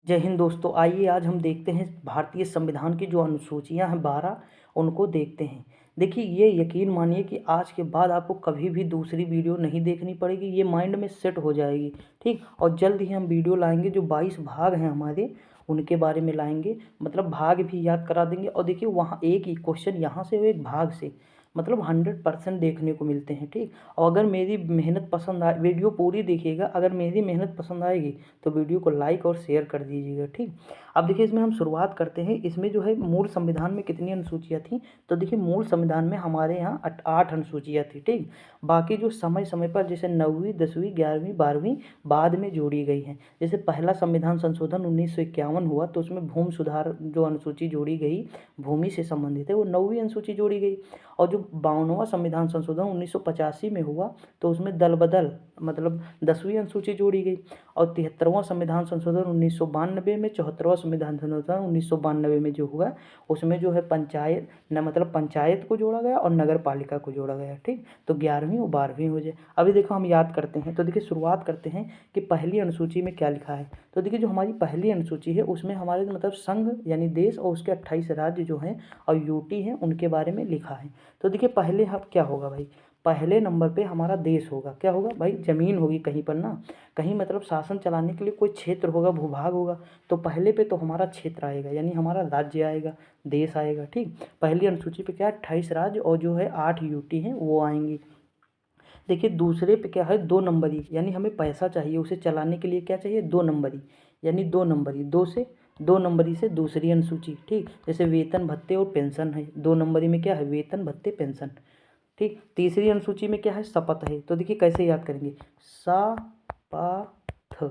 जय हिंद दोस्तों। आइए आज हम देखते हैं भारतीय संविधान की जो अनुसूचियां हैं 12 उनको देखते हैं। देखिए ये यकीन मानिए कि आज के बाद आपको कभी भी दूसरी वीडियो नहीं देखनी पड़ेगी, ये माइंड में सेट हो जाएगी। ठीक, और जल्द ही हम वीडियो लाएंगे जो 22 भाग हैं हमारे उनके बारे में लाएंगे, मतलब भाग भी याद करा देंगे। और देखिए वहाँ एक ही क्वेश्चन यहाँ से और एक भाग से मतलब 100% देखने को मिलते हैं। ठीक, और अगर मेरी मेहनत पसंद आए, वीडियो पूरी देखिएगा, अगर मेरी मेहनत पसंद आएगी तो वीडियो को लाइक और शेयर कर दीजिएगा। ठीक, अब देखिए इसमें हम शुरुआत करते हैं। इसमें जो है मूल संविधान में कितनी अनुसूचियाँ थी, तो देखिए मूल संविधान में हमारे यहाँ 8 अनुसूचियाँ थी। ठीक, बाकी जो समय समय पर जैसे 9वीं 10वीं 11वीं 12वीं बाद में जोड़ी गई हैं। जैसे पहला संविधान संशोधन 1951 हुआ तो उसमें भूमि सुधार जो अनुसूची जोड़ी गई, भूमि से संबंधित है, वो 9वीं अनुसूची जोड़ी गई। और जो 52वां संविधान संशोधन 1985 में हुआ तो उसमें दल बदल मतलब 10वीं अनुसूची जोड़ी गई। और 73वां संविधान संशोधन 1992 में, 74वां संविधान संशोधन 1992 में जो हुआ उसमें जो है पंचायत न मतलब पंचायत को जोड़ा गया और नगर पालिका को जोड़ा गया। ठीक, तो 11वीं और 12वीं हो जाए। अभी देखो हम याद करते हैं, तो देखिए शुरुआत करते हैं कि पहली अनुसूची में क्या लिखा है। तो देखिए जो हमारी पहली अनुसूची है उसमें हमारे मतलब संघ यानी देश और उसके 28 राज्य जो हैं और यूटी हैं उनके बारे में लिखा है। तो देखिए पहले हम क्या होगा भाई, पहले नंबर पे हमारा देश होगा। क्या होगा भाई, जमीन होगी कहीं पर ना, कहीं मतलब शासन चलाने के लिए कोई क्षेत्र होगा, भूभाग होगा, तो पहले पे तो हमारा क्षेत्र आएगा यानी हमारा राज्य आएगा, देश आएगा। ठीक, पहली अनुसूची पे क्या है, 28 राज्य और जो है 8 यूटी हैं वो आएंगी। देखिए दूसरे पे क्या है, 2 नंबरी, यानी हमें पैसा चाहिए, उसे चलाने के लिए क्या चाहिए, 2 नंबरी, यानी 2 नंबरी, 2 नंबरी से दूसरी अनुसूची। ठीक, जैसे वेतन भत्ते और पेंशन है, 2 नंबरी में क्या है, वेतन भत्ते पेंशन। ठीक, तीसरी अनुसूची में क्या है, शपथ है। तो देखिए कैसे याद करेंगे, सा पा थ।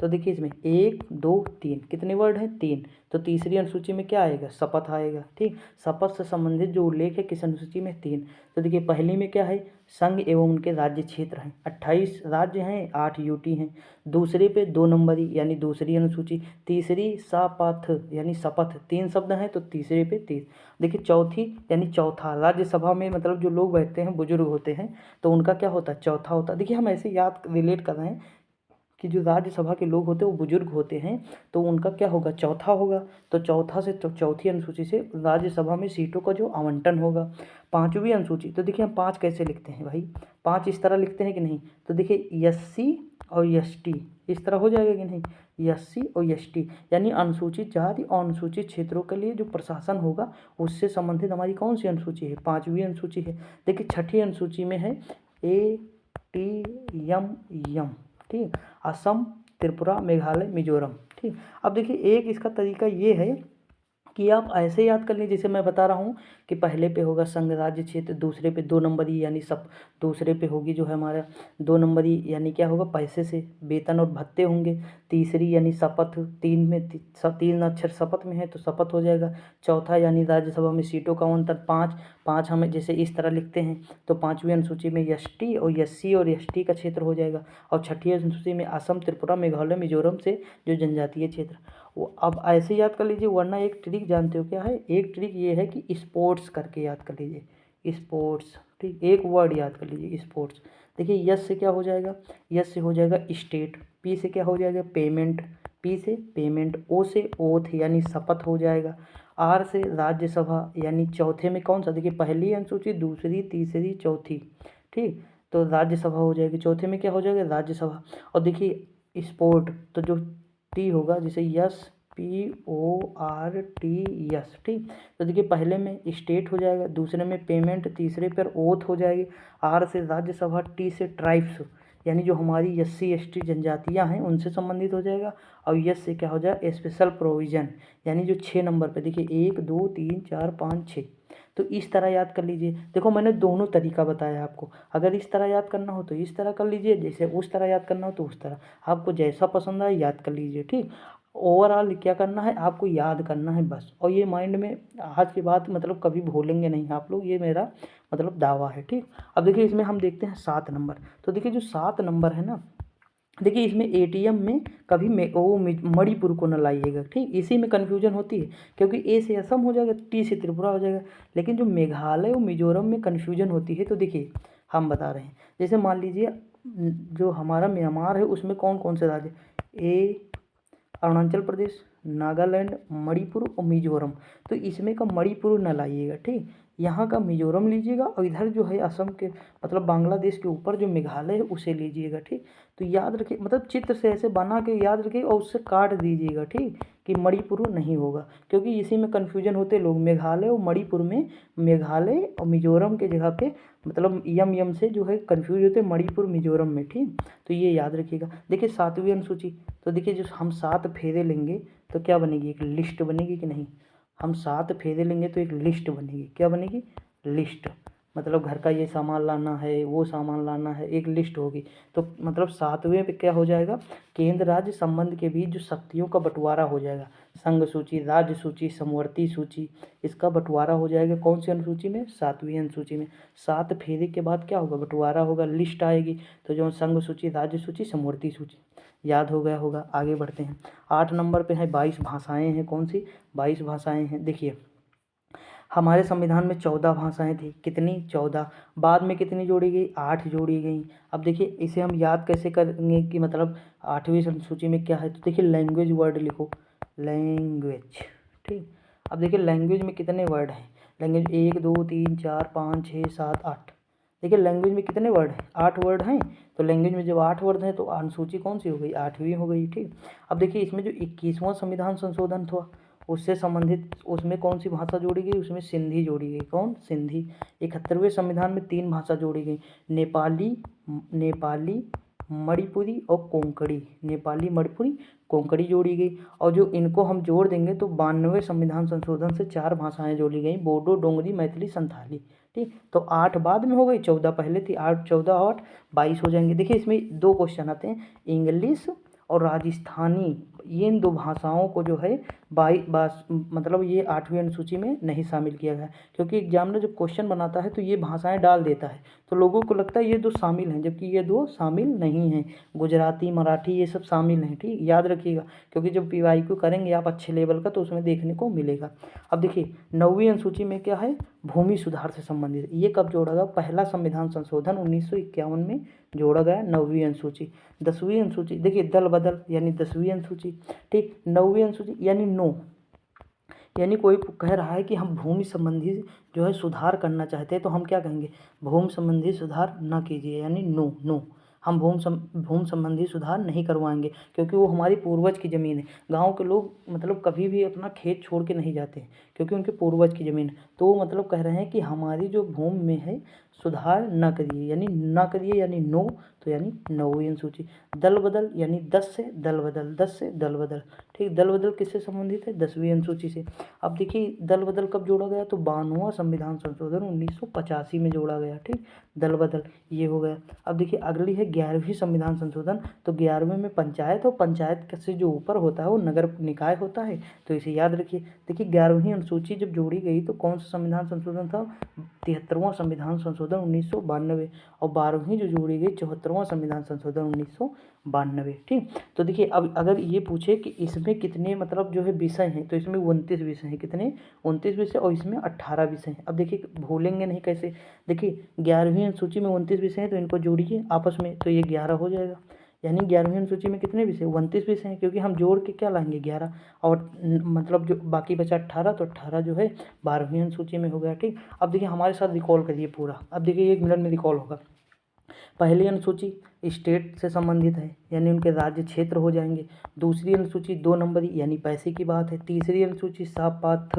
तो देखिए इसमें 1 2 3 कितने वर्ड हैं, 3। तो तीसरी अनुसूची में क्या आएगा, शपथ आएगा। ठीक, शपथ से संबंधित जो उल्लेख है किस अनुसूची में, 3। तो देखिए पहली में क्या है, संघ एवं उनके राज्य क्षेत्र हैं, 28 राज्य हैं, 8 यूटी हैं। दूसरे पे 2 नंबरी यानी दूसरी अनुसूची। तीसरी सापथ यानी शपथ, 3 शब्द हैं तो तीसरे पे 30। देखिए चौथी यानी चौथा, राज्यसभा में मतलब जो लोग बैठते हैं बुजुर्ग होते हैं तो उनका क्या होता है, चौथा होता है। देखिए हम ऐसे याद रिलेट कर रहे हैं कि जो राज्यसभा के लोग होते हैं वो बुजुर्ग होते हैं तो उनका क्या होगा, चौथा होगा। तो चौथा से चौथी अनुसूची से राज्यसभा में सीटों का जो आवंटन होगा। 5वीं अनुसूची, तो देखिए हम 5 कैसे लिखते हैं भाई, 5 इस तरह लिखते हैं कि नहीं, तो देखिए एससी और एसटी इस तरह हो जाएगा कि नहीं, एससी और एसटी यानी अनुसूचित जाति और अनुसूचित क्षेत्रों के लिए जो प्रशासन होगा उससे संबंधित हमारी कौन सी अनुसूची है, 5वीं अनुसूची है। देखिए छठी अनुसूची में है ATMM। ठीक, असम त्रिपुरा मेघालय मिजोरम। ठीक, अब देखिए एक इसका तरीका ये है कि आप ऐसे याद कर लीजिए, जैसे मैं बता रहा हूँ कि पहले पे होगा संघ राज्य क्षेत्र, दूसरे पे 2 नंबरी यानी सब, दूसरे पे होगी जो है हमारा 2 नंबरी यानी क्या होगा, पैसे से वेतन और भत्ते होंगे। तीसरी यानी शपथ, 3 में 3 अक्षर शपथ में है तो शपथ हो जाएगा। चौथा यानी राज्यसभा में सीटों का अंतर 5, 5 हमें जैसे इस तरह लिखते हैं तो 5वीं अनुसूची में एसटी और एससी और एसटी का क्षेत्र हो जाएगा। और छठी अनुसूची में असम त्रिपुरा मेघालय मिजोरम से जो जनजातीय क्षेत्र, वो अब ऐसे याद कर लीजिए। वरना एक ट्रिक जानते हो क्या है, एक ट्रिक ये है कि स्पोर्ट्स करके याद कर लीजिए, स्पोर्ट्स। ठीक, एक वर्ड याद कर लीजिए, स्पोर्ट्स। देखिए यस से क्या हो जाएगा, यस से हो जाएगा स्टेट, पी से क्या हो जाएगा, पेमेंट, पी से पेमेंट, ओ से ओथ यानी शपथ हो जाएगा, आर से राज्यसभा यानी चौथे में कौन सा, देखिए पहली अनुसूची, दूसरी, तीसरी, चौथी। ठीक, तो राज्यसभा हो जाएगी, चौथे में क्या हो जाएगा, राज्यसभा। और देखिए स्पोर्ट, तो जो टी होगा जैसे यस PORT। ठीक, तो देखिए पहले में स्टेट हो जाएगा, दूसरे में पेमेंट, तीसरे पर ओथ हो जाएगी, आर से राज्यसभा, टी से ट्राइब्स यानी जो हमारी SC ST जनजातियां हैं उनसे संबंधित हो जाएगा। और यस से क्या हो जाएगा, स्पेशल प्रोविज़न यानी जो 6 नंबर पे, देखिए 1 2 3 4 5 6। तो इस तरह याद कर लीजिए। देखो मैंने दोनों तरीका बताया आपको, अगर इस तरह याद करना हो तो इस तरह कर लीजिए, जैसे उस तरह याद करना हो तो उस तरह, आपको जैसा पसंद आए याद कर लीजिए। ठीक, ओवरऑल क्या करना है, आपको याद करना है बस, और ये माइंड में आज के बाद मतलब कभी भूलेंगे नहीं आप लोग, ये मेरा मतलब दावा है। ठीक, अब देखिए इसमें हम देखते हैं 7 नंबर। तो देखिए जो 7 नंबर है ना, देखिए इसमें ATM में कभी मणिपुर को न लाइएगा। ठीक, इसी में कन्फ्यूजन होती है क्योंकि ए से असम हो जाएगा, टी से त्रिपुरा हो जाएगा। लेकिन जो मेघालय और मिजोरम में कन्फ्यूजन होती है, तो देखिए हम बता रहे हैं, जैसे मान लीजिए जो हमारा म्यांमार है उसमें कौन कौन से राज्य, अरुणाचल प्रदेश, नागालैंड, मणिपुर और मिजोरम। तो इसमें का मणिपुर न लाइएगा, ठीक। यहाँ का मिजोरम लीजिएगा और इधर जो है असम के मतलब बांग्लादेश के ऊपर जो मेघालय है उसे लीजिएगा, ठीक। तो याद रखिए, मतलब चित्र से ऐसे बना के याद रखिए और उससे काट दीजिएगा, ठीक, कि मणिपुर नहीं होगा, क्योंकि इसी में कन्फ्यूजन होते लोग, मेघालय और मणिपुर में मेघालय और मिजोरम के जगह पे मतलब यम यम से जो है कन्फ्यूज होते मणिपुर मिजोरम में, ठीक। तो ये याद रखिएगा। देखिए 7वीं अनुसूची, तो देखिए जो हम 7 फेरे लेंगे तो क्या बनेगी, एक लिस्ट बनेगी कि नहीं। हम 7 फेरे लेंगे तो एक लिस्ट बनेगी, क्या बनेगी, लिस्ट। मतलब घर का ये सामान लाना है, वो सामान लाना है, एक लिस्ट होगी। तो मतलब 7वें पे क्या हो जाएगा, केंद्र राज्य संबंध के बीच जो शक्तियों का बंटवारा हो जाएगा, संघ सूची, राज्य सूची, समवर्ती सूची, इसका बंटवारा हो जाएगा कौन सी अनुसूची में, 7वीं अनुसूची में। 7 फेरे के बाद क्या होगा, बंटवारा होगा, लिस्ट आएगी। तो जो संघ सूची, राज्य सूची, समवर्ती सूची, याद हो गया होगा। आगे बढ़ते हैं। 8 नंबर पे है 22 भाषाएं हैं, कौन सी 22 भाषाएं हैं। देखिए हमारे संविधान में 14 भाषाएं थी, कितनी 14, बाद में कितनी जोड़ी गई, 8 जोड़ी गई। अब देखिए इसे हम याद कैसे करेंगे कि मतलब 8वीं अनुसूची में क्या है। तो देखिए लैंग्वेज वर्ड लिखो, लैंग्वेज, ठीक। अब देखिए लैंग्वेज में कितने वर्ड हैं, लैंग्वेज 1 2 3 4 5 6 7 8। देखिए लैंग्वेज में कितने वर्ड हैं, 8 वर्ड हैं। तो लैंग्वेज में जब 8 वर्ड हैं तो अनुसूची कौन सी हो गई, 8वीं हो गई, ठीक। अब देखिए इसमें जो 21वां संविधान संशोधन था उससे संबंधित उसमें कौन सी भाषा जोड़ी गई, उसमें सिंधी जोड़ी गई, कौन, सिंधी। 71वें संविधान में 3 भाषा जोड़ी गई, नेपाली, नेपाली, मणिपुरी और कोंकणी, नेपाली, मणिपुरी, कोंकणी जोड़ी गई। और जो इनको हम जोड़ देंगे तो 92वें संविधान संशोधन से 4 भाषाएं जोड़ी गई, बोडो, डोंगरी, मैथिली, संथाली, ठीक। तो 8 बाद में हो गई, 14 पहले थी, 8 14 8 22 हो जाएंगे। देखिए इसमें 2 क्वेश्चन आते हैं, इंग्लिश और राजस्थानी, ये इन 2 भाषाओं को जो है मतलब ये 8वीं अनुसूची में नहीं शामिल किया गया, क्योंकि एग्जामिनर जब क्वेश्चन बनाता है तो ये भाषाएं डाल देता है, तो लोगों को लगता है ये 2 शामिल हैं, जबकि ये 2 शामिल नहीं हैं। गुजराती, मराठी ये सब शामिल हैं, ठीक, याद रखिएगा, क्योंकि जब PYQ करेंगे आप अच्छे लेवल का तो उसमें देखने को मिलेगा। अब देखिए 9वीं अनुसूची में क्या है, भूमि सुधार से संबंधित, ये कब जोड़ा गया, पहला संविधान संशोधन 1951 में जोड़ा गया 9वीं अनुसूची। 10वीं अनुसूची, देखिए दल बदल यानी 10वीं अनुसूची, ठीक। 9वीं अनुसूची यानी नो, यानी कोई कह रहा है कि हम भूमि संबंधी जो है सुधार करना चाहते हैं तो हम क्या कहेंगे, भूमि संबंधी सुधार न कीजिए, यानी नो नो, हम भूमि संबंधी सुधार नहीं करवाएंगे, क्योंकि वो हमारी पूर्वज की ज़मीन है। गांव के लोग मतलब कभी भी अपना खेत छोड़ के नहीं जाते हैं, क्योंकि उनके पूर्वज की ज़मीन है। तो वो मतलब कह रहे हैं कि हमारी जो भूमि में है सुधार न करिए, यानी न करिए यानी नो, तो यानी 9वीं अनुसूची। दल बदल यानी 10 से दल बदल, 10 से दल बदल, ठीक। दल बदल किससे संबंधित है, 10वीं अनुसूची से। अब देखिए दल बदल कब जोड़ा गया, तो 92वां संविधान संशोधन 1985 में जोड़ा गया, ठीक। दल बदल ये हो गया। अब देखिए अगली है 11वीं संविधान संशोधन, तो 11वें में पंचायत, और पंचायत से जो ऊपर होता है वो नगर निकाय होता है, तो इसे याद रखिए। देखिए 11वीं अनुसूची जब जोड़ी गई तो कौन सा संविधान संशोधन था, 73वां संविधान संशोधन 1992, और 12वीं जो जोड़ी गई 74वां संविधान संशोधन 1992, ठीक। तो देखिए अब अगर ये पूछे कि इसमें कितने मतलब जो है विषय हैं, तो इसमें 29 विषय हैं, कितने 29 विषय, और इसमें 18 विषय हैं। अब देखिए भूलेंगे नहीं कैसे, देखिए 11वीं अनुसूची में 29 विषय हैं तो इनको जोड़िए आपस में, तो ये 11 हो जाएगा। यानी 11वीं अनुसूची में कितने विषय, 29 विषय हैं, क्योंकि हम जोड़ के क्या लाएंगे 11, और मतलब जो बाकी बचा 18, तो 18 जो है 12वीं अनुसूची में हो गया, ठीक। अब देखिए हमारे साथ रिकॉल करिए पूरा, अब देखिए 1 मिनट में रिकॉल होगा। पहली अनुसूची स्टेट से संबंधित है, यानी उनके राज्य क्षेत्र हो जाएंगे। दूसरी अनुसूची 2 नंबरी यानी पैसे की बात है। तीसरी अनुसूची सपथ,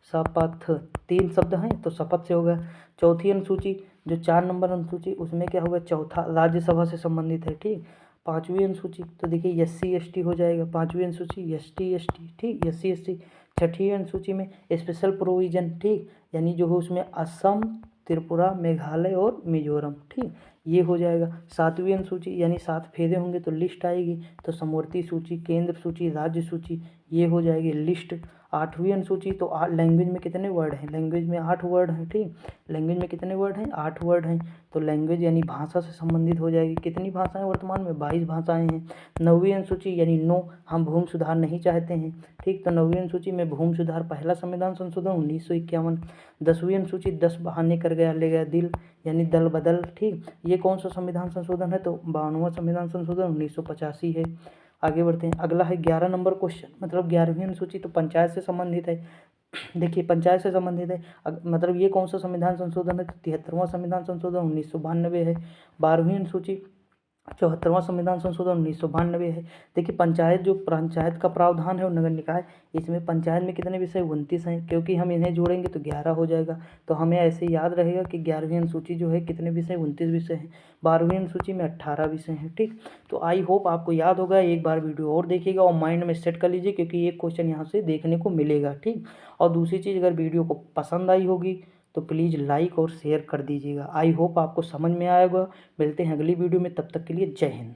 सपथ 3 शब्द हैं तो शपथ से हो गया। चौथी अनुसूची जो 4 नंबर अनुसूची उसमें क्या होगा, चौथा राज्यसभा से संबंधित है, ठीक। 5वीं अनुसूची तो देखिए SC ST हो जाएगा, 5वीं अनुसूची ST ST, ठीक, SC ST। 6ठी अनुसूची में स्पेशल प्रोविजन, ठीक, यानी जो है उसमें असम, त्रिपुरा, मेघालय और मिजोरम, ठीक, ये हो जाएगा। 7वीं अनुसूची यानी 7 फेरे होंगे तो लिस्ट आएगी, तो समवर्ती सूची, केंद्र सूची, राज्य सूची, ये हो जाएगी लिस्ट। 8वीं अनुसूची तो लैंग्वेज में कितने वर्ड हैं, लैंग्वेज में 8 वर्ड हैं, ठीक, लैंग्वेज में कितने वर्ड हैं, 8 वर्ड हैं, तो लैंग्वेज यानी भाषा से संबंधित हो जाएगी। कितनी भाषाएं वर्तमान में, 22 भाषाएं हैं। 9वीं अनुसूची यानी नो, हम भूमि सुधार नहीं चाहते हैं, ठीक, तो 9वीं अनुसूची में भूमि सुधार पहला संविधान संशोधन 1951। 10वीं अनुसूची 10 बहाने कर गया ले गया दिल, यानी दल बदल, ठीक, ये कौन सा संविधान संशोधन है, तो 92वां संविधान संशोधन 1985 है। आगे बढ़ते हैं। अगला है 11 नंबर क्वेश्चन, मतलब 11वीं अनुसूची तो पंचायत से संबंधित है। देखिए पंचायत से संबंधित है, मतलब ये कौन सा संविधान संशोधन है? 73वां संविधान संशोधन 1992 है। 12वीं अनुसूची 74वां संविधान संशोधन 1992 है। देखिए पंचायत, जो पंचायत का प्रावधान है और नगर निकाय, इसमें पंचायत में कितने विषय? 29 हैं, क्योंकि हम इन्हें जोड़ेंगे तो 11 हो जाएगा। तो हमें ऐसे याद रहेगा कि 11वीं अनुसूची जो है कितने विषय? 29 विषय हैं। 12वीं अनुसूची में 18 विषय हैं। ठीक, तो आई होप आपको याद होगा। एक बार वीडियो और देखिएगा और माइंड में सेट कर लीजिए, क्योंकि एक क्वेश्चन यहाँ से देखने को मिलेगा। ठीक, और दूसरी चीज़, अगर वीडियो को पसंद आई होगी तो प्लीज़ लाइक और शेयर कर दीजिएगा। आई होप आपको समझ में आएगा। मिलते हैं अगली वीडियो में, तब तक के लिए जय हिंद।